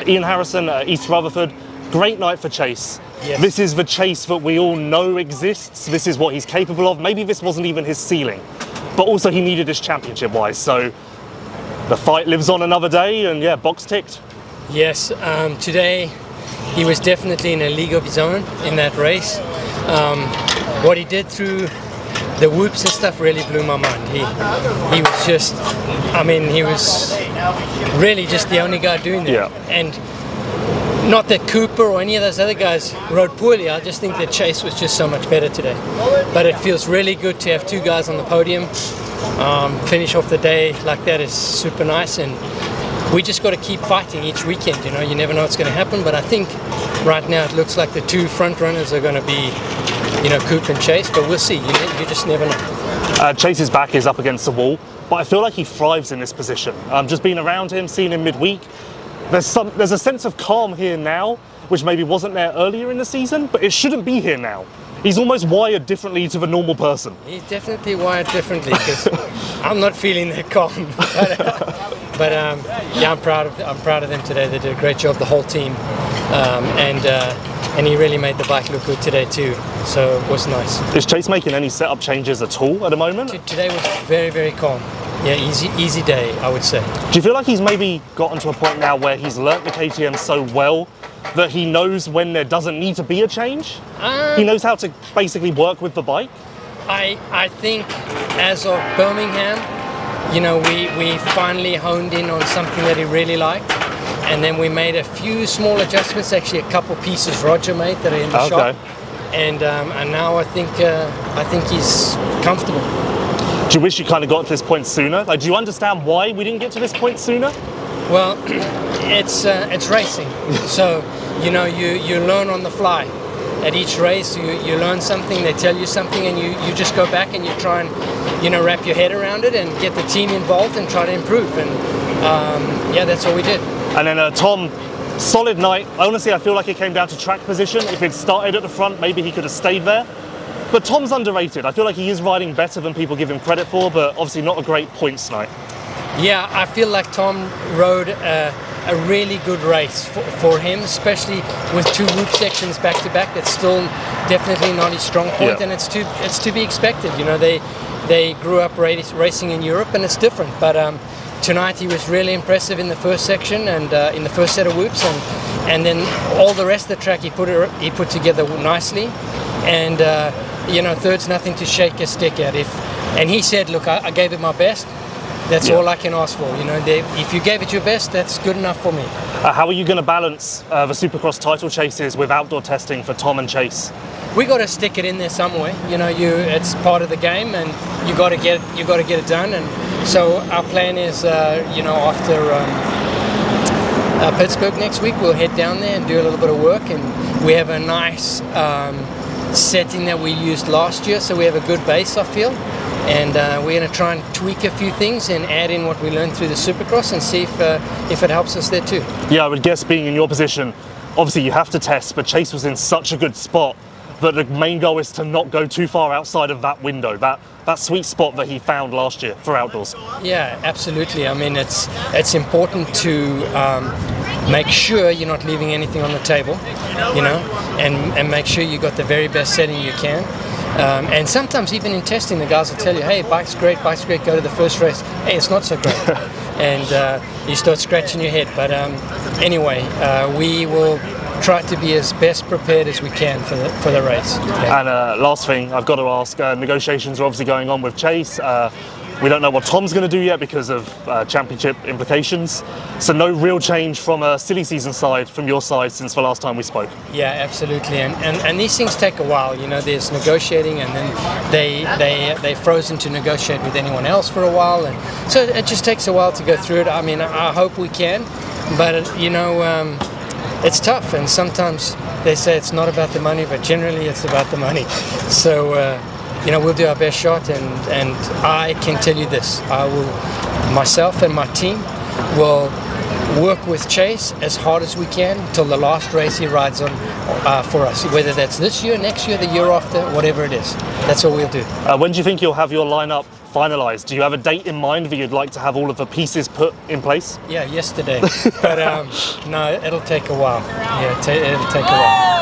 Ian Harrison, East Rutherford, great night for Chase. Yes. This is the Chase that we all know exists. This is what he's capable of. Maybe this wasn't even his ceiling, but also he needed this championship-wise. So the fight lives on another day, and yeah, box ticked. Yes, today he was definitely in a league of his own in that race. What he did through the whoops and stuff really blew my mind. He was just, he was really just the only guy doing that. Yeah. And not that Cooper or any of those other guys rode poorly, I just think that Chase was just so much better today. But it feels really good to have two guys on the podium. Finish off the day like that is super nice, and we just got to keep fighting each weekend. You never know what's going to happen, but I think right now it looks like the two front runners are going to be Coop and Chase, but we'll see. You just never know. Chase's back is up against the wall, but I feel like he thrives in this position. Just being around him, seeing him midweek, there's a sense of calm here now, which maybe wasn't there earlier in the season, but it shouldn't be here now. He's almost wired differently to the normal person. He's definitely wired differently, because I'm not feeling that calm. But yeah, I'm proud of them today. They did a great job, the whole team, and he really made the bike look good today too. So it was nice. Is Chase making any setup changes at all at the moment? Today was very, very calm. Yeah, easy day, I would say. Do you feel like he's maybe gotten to a point now where he's learnt the KTM so well that he knows when there doesn't need to be a change? He knows how to basically work with the bike? I think as of Birmingham, we finally honed in on something that he really liked, and then we made a few small adjustments, actually a couple pieces Roger made that are in the shop, and now I think he's comfortable. Do you wish you kind of got to this point sooner? Do you understand why we didn't get to this point sooner? Well, it's racing, so you learn on the fly. At each race, you learn something, they tell you something, and you just go back and you try and wrap your head around it and get the team involved and try to improve. And yeah, that's what we did. And then Tom, solid night. Honestly, I feel like it came down to track position. If he'd started at the front, maybe he could have stayed there. But Tom's underrated. I feel like he is riding better than people give him credit for, but obviously not a great points night. Yeah, I feel like Tom rode a really good race for him, especially with two whoop sections back to back. That's still definitely not his strong point, and it's to be expected. They grew up racing in Europe, and it's different. But tonight he was really impressive in the first section and in the first set of whoops, and then all the rest of the track he put together nicely. And third's nothing to shake a stick at. And he said, look, I gave it my best. That's all I can ask for. If you gave it your best, that's good enough for me. How are you going to balance the Supercross title chases with outdoor testing for Tom and Chase? We got to stick it in there some way. It's part of the game, and you got to get it done. And so our plan is, after Pittsburgh next week, we'll head down there and do a little bit of work. And we have a nice setting that we used last year, so we have a good base, I feel. And we're going to try and tweak a few things and add in what we learned through the Supercross and see if it helps us there too. Yeah, I would guess being in your position, obviously you have to test, but Chase was in such a good spot that the main goal is to not go too far outside of that window, that sweet spot that he found last year for outdoors. Yeah, absolutely. It's important to make sure you're not leaving anything on the table, and make sure you got the very best setting you can. And sometimes even in testing, the guys will tell you, hey, bike's great, go to the first race. Hey, it's not so great. And you start scratching your head. But anyway, we will try to be as best prepared as we can for the race. Okay. And last thing, I've got to ask, negotiations are obviously going on with Chase. We don't know what Tom's going to do yet because of championship implications. So no real change from a silly season side from your side since the last time we spoke. Yeah, absolutely. And these things take a while. There's negotiating, and then they're frozen to negotiate with anyone else for a while, and so it just takes a while to go through it. I hope we can, but it's tough, and sometimes they say it's not about the money, but generally it's about the money. So. We'll do our best shot, and I can tell you this: myself and my team will work with Chase as hard as we can till the last race he rides on for us, whether that's this year, next year, the year after, whatever it is. That's what we'll do. When do you think you'll have your lineup finalised? Do you have a date in mind that you'd like to have all of the pieces put in place? Yeah, yesterday. But no, it'll take a while. Yeah, it'll take a while.